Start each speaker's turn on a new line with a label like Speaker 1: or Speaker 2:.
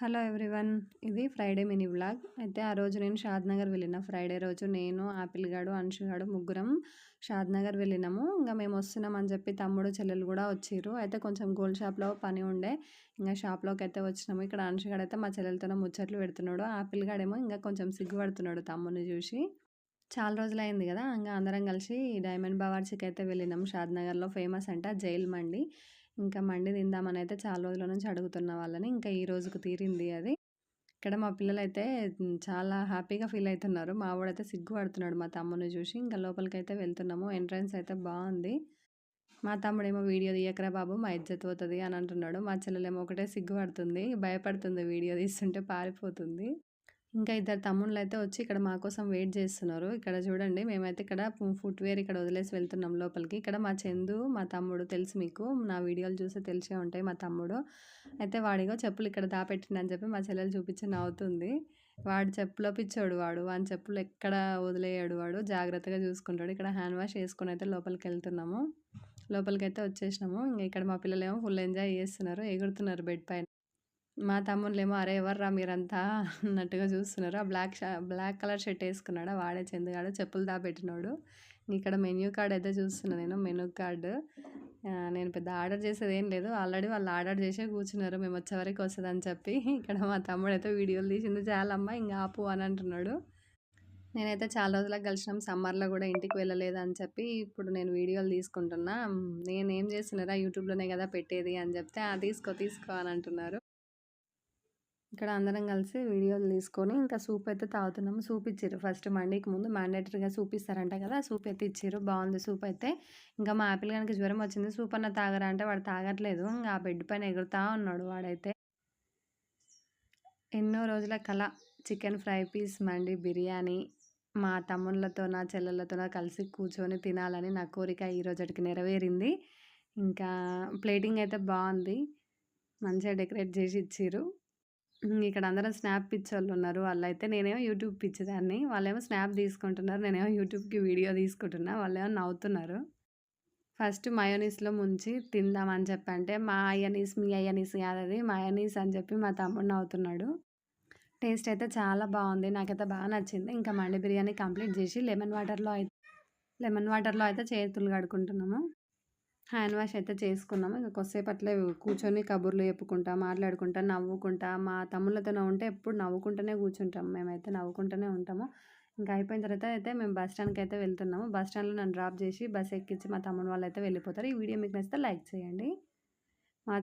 Speaker 1: Hello everyone. ఇది Friday mini vlog. అయితే ఆ రోజు నేను షాద్‌నగర్ వెళ్ళిన. ఫ్రైడే రోజు నేను, ఆపిల్ గాడు, అంశు గాడు ముగ్గురం షాద్‌నగర్ వెళ్ళినాము. ఇంగ మేము వస్తున్నామని చెప్పి తమ్ముడు, చెల్లెలు కూడా వచ్చిర్రు. అయితే కొంచెం గోల్డ్ షాప్‌లో పని ఉండే ఇంగ షాప్‌లోకైతే వచ్చినాము. ఇక్కడ అంశు గాడైతే మా చెల్లెలతోనే ముచ్చట్లు పెడుతున్నాడు. ఆపిల్ గాడేమో ఇంగ కొంచెం సిగ్గుపడుతున్నాడు తమ్ముడిని చూసి. చాలా రోజులయింది గదా! ఇంగ అందరం కలిసి డైమండ్ బావర్చీకైతే వెళ్ళినాం. షాద్‌నగర్‌లో ఫేమస్ అంట జైల్ మండి. ఇంకా మండి తిందామనైతే చాలా రోజుల నుంచి అడుగుతున్న వాళ్ళని. ఇంకా ఈ రోజుకి తీరింది అది. ఇక్కడ మా పిల్లలైతే చాలా హ్యాపీగా ఫీల్ అయితున్నారు. మా వోడైతే సిగ్గుపడుతున్నాడు మా తమ్ముడిని చూసి. ఇంకా లోపలికైతే వెళ్తున్నాము. ఎంట్రన్స్ అయితే బావుంది. మా తమ్ముడేమో "వీడియో తీయకురా బాబు మా ఇజ్జత్ పోతది" అని అంటున్నాడు. మా చెల్లెలేమో ఒకటే సిగ్గుపడుతుంది. భయపడుతుంది వీడియో తీస్తుంటే పారిపోతుంది. ఇంకా ఇద్దరు తమ్ముళ్ళైతే వచ్చి ఇక్కడ మా కోసం వెయిట్ చేస్తున్నారు. ఇక్కడ చూడండి మేమైతే ఇక్కడ ఫుట్‌వేర్ ఇక్కడ వదిలేసి వెళ్తున్నాం లోపలికి. ఇక్కడ మా చందు, మా తమ్ముడు తెలుసు మీకు. నా వీడియోలు చూస్తే తెలిసే ఉంటాయి మా తమ్ముడు. అయితే వాడిగో చెప్పులు ఇక్కడ దాపెట్టిండని చెప్పి మా చెల్లెలు చూపించి నవ్వుతుంది. వాడు చెప్పుల పిచ్చోడు వాడు. వాని చెప్పులు ఎక్కడ వదిలేయడు వాడు. జాగ్రత్తగా చూసుకుంటాడు. ఇక్కడ హ్యాండ్ వాష్ చేసుకొని అయితే లోపలికెళ్తున్నాము. లోపలికైతే వచ్చేసినాము. ఇంగ ఇక్కడ మా పిల్లలేమో ఫుల్ ఎంజాయ్ చేస్తున్నారు. ఎగురుతున్నారు బెడ్ పైన. మా తమ్ముళ్ళేమో "అరే! ఎవర్రా మీరంతా" అన్నట్టుగా చూస్తున్నారు. ఆ బ్లాక్ కలర్ షర్ట్ ఏసుకున్నాడా వాడే చందుగాడు చెప్పులు దాపెట్టినోడు. ఇక్కడ మెన్యూ కార్డ్ అయితే చూస్తున్నా నేను. మెనూ కార్డ్ నేను పెద్ద ఆర్డర్ చేసేదేం లేదు. ఆల్రెడీ వాళ్ళు ఆర్డర్ చేసే కూర్చున్నారు. మేమొచ్చే వరకు వస్తదని చెప్పి. ఇక్కడ మా తమ్ముడైతే వీడియోలు తీసింది చాలమ్మా ఇంగ ఆపు అని అంటున్నాడు. నేనైతే చాలా రోజులకి కలిసినాం. సమ్మర్‌లో గూడా ఇంటికి వెళ్ళలేదని చెప్పి ఇప్పుడు నేను వీడియోలు తీసుకుంటున్నా. నేనేం చేస్తున్నారా యూట్యూబ్‌లోనే గదా పెట్టేది అని చెప్తే, "ఆ! తీసుకో తీసుకో" అని అంటున్నారు. ఇక్కడ అందరం కలిసి వీడియోలు తీసుకొని ఇంకా సూప్ అయితే తాగుతున్నాము. సూప్ ఇచ్చిర్రు ఫస్ట్ మండీకి ముందు మ్యాండేటరీగా సూప్ ఇస్తారంట కదా! సూప్ అయితే ఇచ్చిర్రు. బావుంది సూప్ అయితే. ఇంకా మా ఆపిల్ గానికి జ్వరం వచ్చింది. సూప్ అన్నా తాగరా అంటే వాడు తాగట్లేదు. ఇంగ ఆ బెడ్ పైన ఎగురుతా ఉన్నాడు వాడైతే. ఎన్నో రోజుల కల చికెన్ ఫ్రై పీస్ మండి బిర్యానీ మా తమ్ముళ్ళతోన, చెల్లెళ్ళతోన కలిసి కూర్చొని తినాలని నా కోరిక ఈ రోజుటికి నెరవేరింది. ఇంకా ప్లేటింగ్ అయితే బావుంది. మంచిగా డెకరేట్ చేసి ఇచ్చిర్రు. ఇక్కడ అందరం స్నాప్ పిచ్చోళ్ళున్నారు. వాళ్ళైతే నేనేమో యూట్యూబ్ పిచ్చిదాన్ని. వాళ్ళేమో స్నాప్ తీసుకుంటున్నారు. నేనేమో యూట్యూబ్‌కి వీడియో తీసుకుంటున్నా. వాళ్ళేమో నవ్వుతున్నారు. ఫస్ట్ మయోనీస్‌లో ముంచి తిందామని చెప్పంటే, మా అయనీస్, మీ అయనీస్ కాదది మయోనీస్ అని చెప్పి మా తమ్ముడు నవ్వుతున్నాడు. టేస్ట్ అయితే చాలా బావుంది. నాకైతే బాగా నచ్చింది. ఇంకా మండి బిర్యానీ కంప్లీట్ చేసి లెమన్ వాటర్‌లో అయితే చేతులు కడుక్కుంటున్నాము. హ్యాండ్ వాష్ అయితే చేసుకున్నాము. ఇంక కొద్దిసేపు అట్లే కూర్చొని కబుర్లు చెప్పుకుంటా, మాట్లాడుకుంటా, నవ్వుకుంటా మా తమ్ముళ్ళతోనే ఉంటే ఎప్పుడు నవ్వుకుంటూనే కూర్చుంటాం. మేమైతే నవ్వుకుంటూనే ఉంటాము. ఇంకా అయిపోయిన తర్వాత అయితే మేము బస్ స్టాండ్‌కైతే వెళ్తున్నాము. బస్ స్టాండ్‌లో నన్ను డ్రాప్ చేసి బస్ ఎక్కించి మా తమ్ముడు వాళ్ళైతే వెళ్ళిపోతారు. ఈ వీడియో మీకు నచ్చితే లైక్ చేయండి.